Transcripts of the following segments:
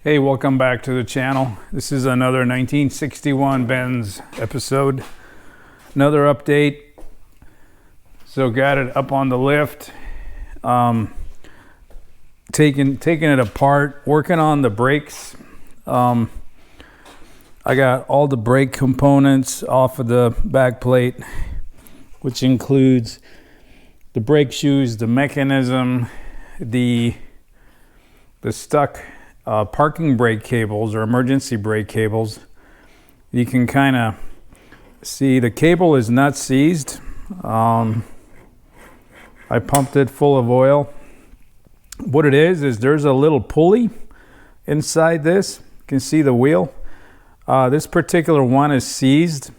Hey, welcome back to the channel. This is another 1961 Benz episode. Another update. So got it up on the lift. Taking it apart, working on the brakes. I got all the brake components off of the back plate, which includes the brake shoes, the mechanism, the stuck parking brake cables or emergency brake cables. You can kind of see the cable is not seized. I pumped it full of oil. What it is there's a little pulley inside this. You can see the wheel. This particular one is seized,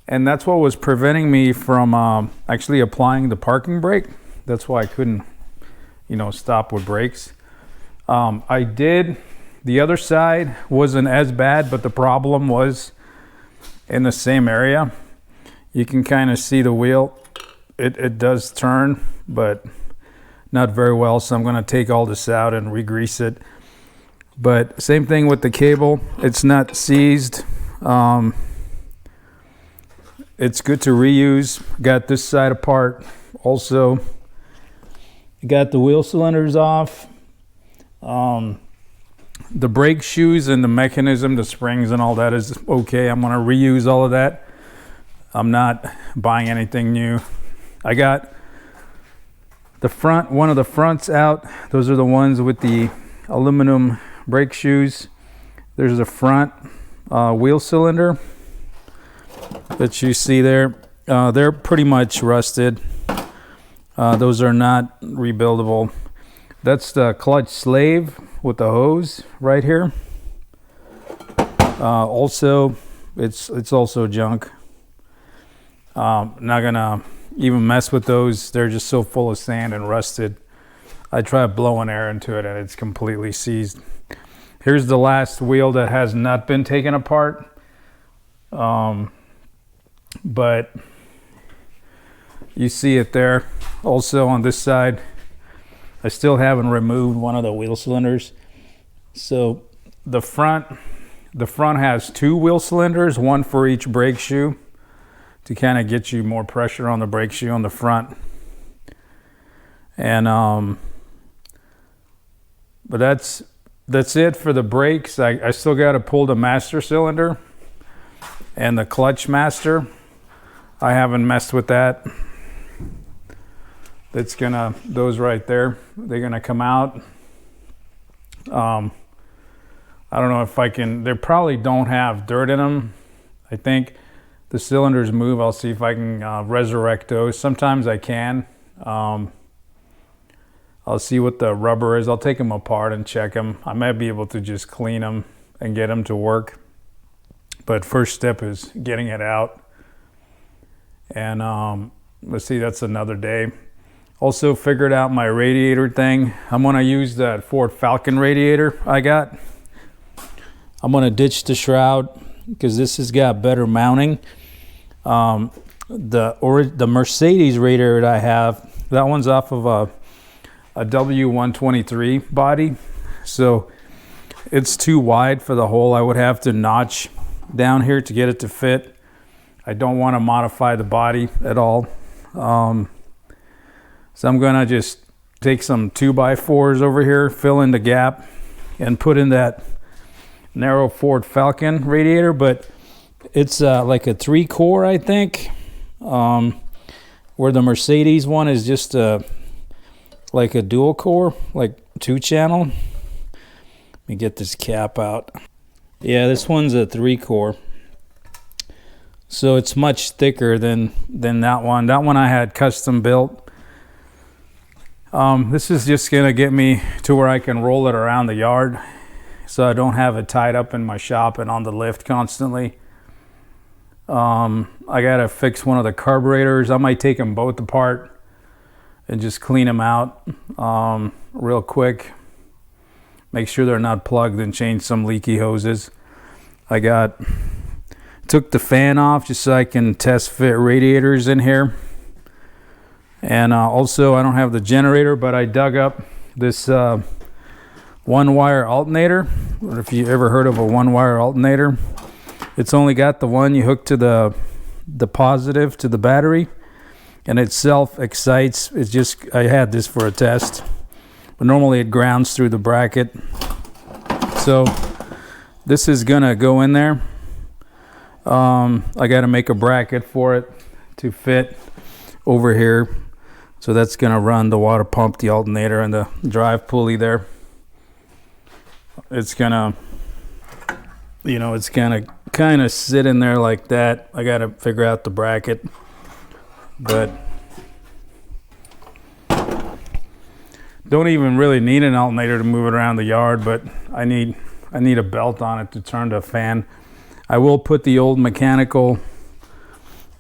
and that's what was preventing me from actually applying the parking brake. That's why I couldn't, stop with brakes. I did. The other side wasn't as bad, but the problem was in the same area. You can kind of see the wheel. It does turn, but not very well. So I'm going to take all this out and re-grease it. But same thing with the cable. It's not seized. It's good to reuse. Got this side apart. Also, got the wheel cylinders off. The brake shoes and the mechanism, the springs and all that is okay. I'm going to reuse all of that. I'm not buying anything new. I got the front, one of the fronts out. Those are the ones with the aluminum brake shoes. There's the front wheel cylinder that you see there. They're pretty much rusted. Those are not rebuildable. That's the clutch slave with the hose right here. Also, it's also junk. Not gonna even mess with those. They're just so full of sand and rusted. I tried blowing air into it and it's completely seized. Here's the last wheel that has not been taken apart. But you see it there. Also on this side, I still haven't removed one of the wheel cylinders. So the front has two wheel cylinders, one for each brake shoe, to kind of get you more pressure on the brake shoe on the front. And but that's it for the brakes. I still got to pull the master cylinder and the clutch master. I haven't messed with that. Those right there, they're gonna come out. I don't know if I can. They probably don't have dirt in them. I think the cylinders move. I'll see if I can resurrect those. Sometimes I can. I'll see what the rubber is. I'll take them apart and check them. I might be able to just clean them and get them to work. But first step is getting it out. And let's see, that's another day. Also figured out my radiator thing. I'm gonna use that Ford Falcon radiator I got. I'm gonna ditch the shroud because this has got better mounting. The Mercedes radiator that I have, that one's off of a W123 body. So it's too wide for the hole. I would have to notch down here to get it to fit. I don't want to modify the body at all. So I'm gonna just take some 2x4s over here, fill in the gap, and put in that narrow Ford Falcon radiator, but it's like a 3-core, I think, where the Mercedes one is just like a dual core, like 2-channel. Let me get this cap out. Yeah, this one's a 3-core. So it's much thicker than that one. That one I had custom built. This is just gonna get me to where I can roll it around the yard, so I don't have it tied up in my shop and on the lift constantly. I gotta fix one of the carburetors. I might take them both apart and just clean them out real quick. Make sure they're not plugged and change some leaky hoses. Took the fan off just so I can test fit radiators in here. And also I don't have the generator, but I dug up this one wire alternator. Or if you ever heard of a one wire alternator, it's only got the one you hook to the positive to the battery, and it self excites. It's just, I had this for a test, but normally it grounds through the bracket. So this is gonna go in there. I got to make a bracket for it to fit over here. So that's going to run the water pump, the alternator, and the drive pulley there. It's going to, it's going to kind of sit in there like that. I got to figure out the bracket. But don't even really need an alternator to move it around the yard, but I need a belt on it to turn the fan. I will put the old mechanical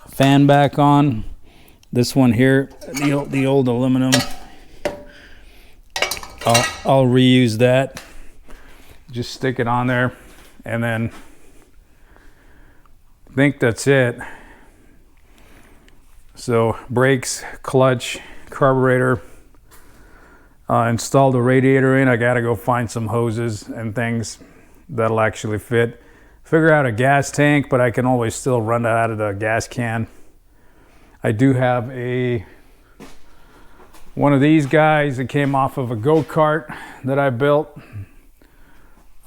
fan back on. This one here, the old aluminum. I'll reuse that. Just stick it on there, and then I think that's it. So brakes, clutch, carburetor. Install the radiator in. I gotta go find some hoses and things that'll actually fit. Figure out a gas tank, but I can always still run that out of the gas can. I do have one of these guys that came off of a go-kart that I built.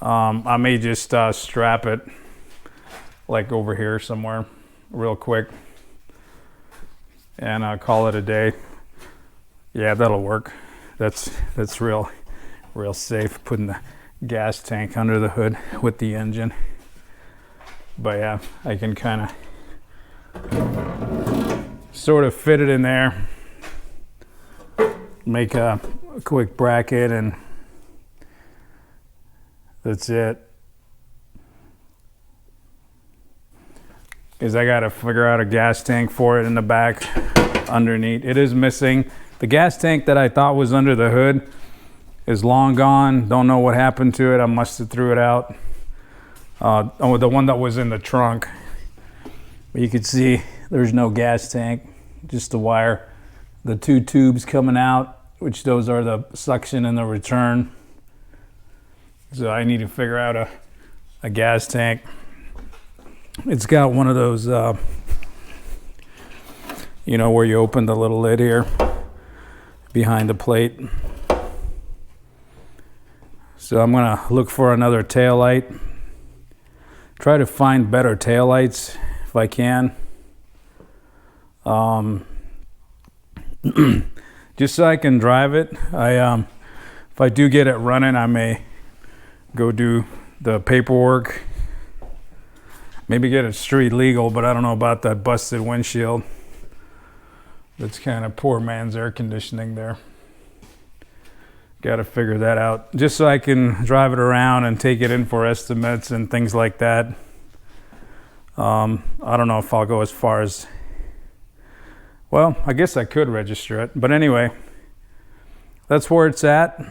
I may just strap it like over here somewhere real quick and call it a day. Yeah, that'll work. That's real safe, putting the gas tank under the hood with the engine. But yeah, I can kind of sort of fit it in there, make a quick bracket, and that's it. Because I got to figure out a gas tank for it in the back underneath. It is missing. The gas tank that I thought was under the hood is long gone. Don't know what happened to it. I must have threw it out. The one that was in the trunk. But you could see there's no gas tank, just the wire. The two tubes coming out, which those are the suction and the return. So I need to figure out a gas tank. It's got one of those, where you open the little lid here behind the plate. So I'm gonna look for another tail light. Try to find better tail lights if I can. Just so I can drive it. If I do get it running, I may go do the paperwork. Maybe get it street legal, but I don't know about that busted windshield. That's kind of poor man's air conditioning there. Got to figure that out. Just so I can drive it around and take it in for estimates and things like that. I don't know if I'll go as far as... Well, I guess I could register it. But anyway, that's where it's at.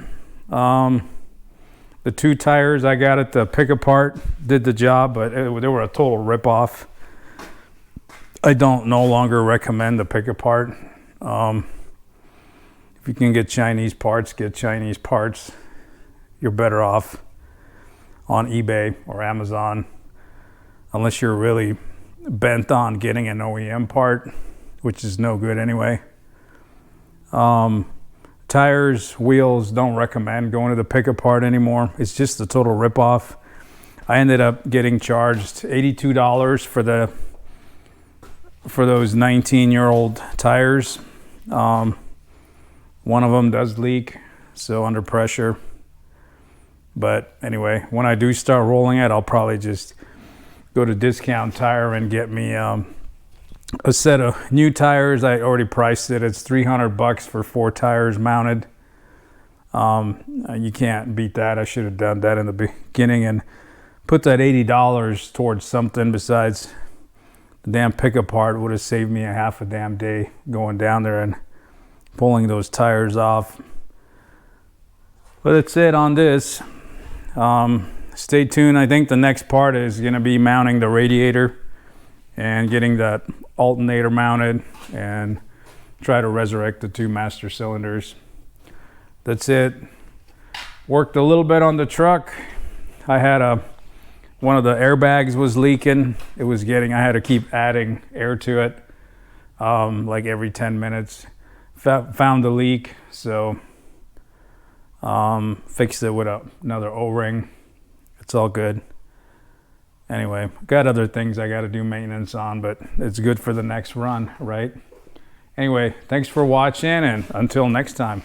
The two tires I got it to pick apart did the job, but they were a total ripoff. I don't no longer recommend the pick apart. If you can get Chinese parts, get Chinese parts. You're better off on eBay or Amazon, unless you're really bent on getting an OEM part, which is no good anyway. Tires, wheels, don't recommend going to the pick apart anymore. It's just a total ripoff. I ended up getting charged $82 for those 19-year-old tires. One of them does leak, so under pressure. But anyway, when I do start rolling it, I'll probably just go to Discount Tire and get me a set of new tires. I already priced it. It's $300 for 4 tires mounted. You can't beat that. I should have done that in the beginning and put that $80 towards something besides the damn pick apart. Would have saved me a half a damn day going down there and pulling those tires off. But that's it on this. Stay tuned. I think the next part is going to be mounting the radiator and getting that alternator mounted and try to resurrect the 2 master cylinders. That's it. Worked a little bit on the truck. I had one of the airbags was leaking. I had to keep adding air to it, like every 10 minutes. Found the leak, so fixed it with another O-ring. It's all good. Anyway, got other things I got to do maintenance on, but it's good for the next run, right? Anyway, thanks for watching, and until next time.